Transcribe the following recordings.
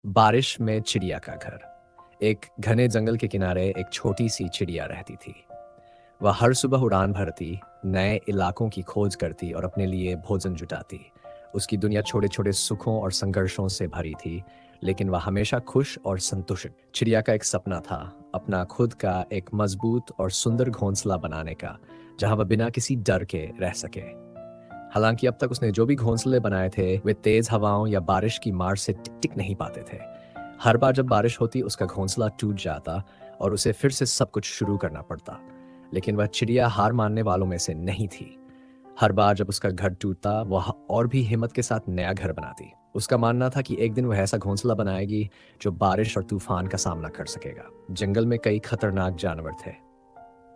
बारिश में चिड़िया का घर। एक घने जंगल के किनारे एक छोटी सी चिड़िया रहती थी। वह हर सुबह उड़ान भरती, नए इलाकों की खोज करती और अपने लिए भोजन जुटाती। उसकी दुनिया छोटे छोटे सुखों और संघर्षों से भरी थी, लेकिन वह हमेशा खुश और संतुष्ट। चिड़िया का एक सपना था, अपना खुद का एक मजबूत और सुंदर घोंसला बनाने का, जहां वह बिना किसी डर के रह सके। हालांकि अब तक उसने जो भी घोंसले बनाए थे वे तेज हवाओं या बारिश की मार से टिक टिक नहीं पाते थे। हर बार जब बारिश होती उसका घोंसला टूट जाता और उसे फिर से सब कुछ शुरू करना पड़ता। लेकिन वह चिड़िया हार मानने वालों में से नहीं थी। हर बार जब उसका घर टूटता वह और भी हिम्मत के साथ नया घर बनाती। उसका मानना था कि एक दिन वह ऐसा घोंसला बनाएगी जो बारिश और तूफान का सामना कर सकेगा। जंगल में कई खतरनाक जानवर थे।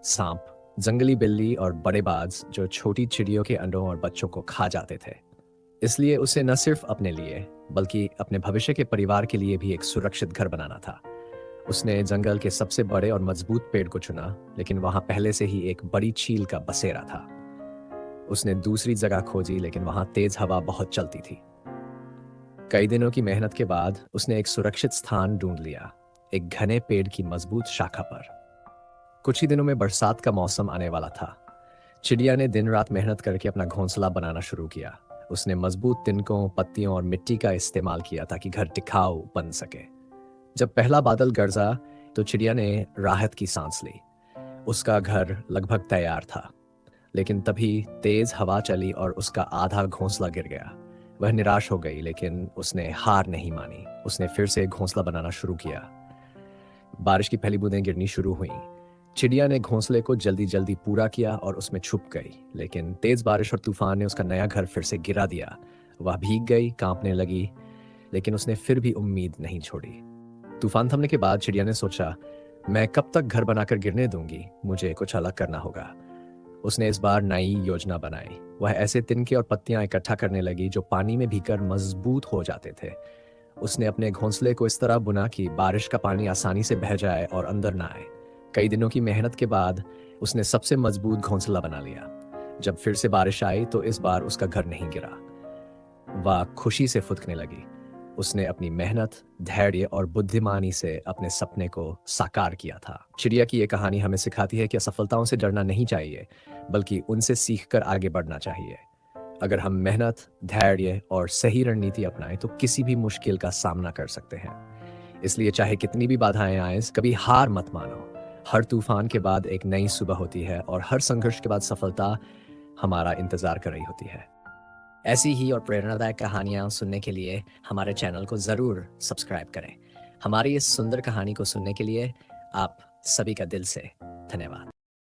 सांप, जंगली बिल्ली और बड़े बाज जो छोटी चिड़ियों के अंडों और बच्चों को खा जाते थे। इसलिए उसे न सिर्फ अपने लिए बल्कि अपने भविष्य के परिवार के लिए भी एक सुरक्षित घर बनाना था। उसने जंगल के सबसे बड़े और मजबूत पेड़ को चुना, लेकिन वहां पहले से ही एक बड़ी चील का बसेरा था। उसने दूसरी जगह खोजी, लेकिन वहां तेज हवा बहुत चलती थी। कई दिनों की मेहनत के बाद उसने एक सुरक्षित स्थान ढूंढ लिया, एक घने पेड़ की मजबूत शाखा पर। कुछ ही दिनों में बरसात का मौसम आने वाला था। चिड़िया ने दिन रात मेहनत करके अपना घोंसला बनाना शुरू किया। उसने मजबूत तिनकों, पत्तियों और मिट्टी का इस्तेमाल किया ताकि घर टिकाऊ बन सके। जब पहला बादल गरजा तो चिड़िया ने राहत की सांस ली। उसका घर लगभग तैयार था। लेकिन तभी तेज हवा चली और उसका आधा घोंसला गिर गया। वह निराश हो गई, लेकिन उसने हार नहीं मानी। उसने फिर से घोंसला बनाना शुरू किया। बारिश की पहली बूंदें गिरनी शुरू हुईं। चिड़िया ने घोंसले को जल्दी जल्दी पूरा किया और उसमें छुप गई, लेकिन तेज बारिश और तूफान ने उसका नया घर फिर से गिरा दिया। वह भीग गई, कांपने लगी, लेकिन उसने फिर भी उम्मीद नहीं छोड़ी। तूफान थमने के बाद चिड़िया ने सोचा, मैं कब तक घर बनाकर गिरने दूंगी, मुझे कुछ अलग करना होगा। उसने इस बार नई योजना बनाई। वह ऐसे तिनके और पत्तियां इकट्ठा करने लगी जो पानी में भीगकर मजबूत हो जाते थे। उसने अपने घोंसले को इस तरह बुना कि बारिश का पानी आसानी से बह जाए और अंदर ना आए। कई दिनों की मेहनत के बाद उसने सबसे मजबूत घोंसला बना लिया। जब फिर से बारिश आई तो इस बार उसका घर नहीं गिरा। वह खुशी से फुदकने लगी। उसने अपनी मेहनत, धैर्य और बुद्धिमानी से अपने सपने को साकार किया था। चिड़िया की यह कहानी हमें सिखाती है कि असफलताओं से डरना नहीं चाहिए, बल्कि उनसे सीखकर आगे बढ़ना चाहिए। अगर हम मेहनत, धैर्य और सही रणनीति अपनाएं तो किसी भी मुश्किल का सामना कर सकते हैं। इसलिए चाहे कितनी भी बाधाएं आए, कभी हार मत मानो। हर तूफान के बाद एक नई सुबह होती है और हर संघर्ष के बाद सफलता हमारा इंतजार कर रही होती है। ऐसी ही और प्रेरणादायक कहानियां सुनने के लिए हमारे चैनल को जरूर सब्सक्राइब करें। हमारी इस सुंदर कहानी को सुनने के लिए आप सभी का दिल से धन्यवाद।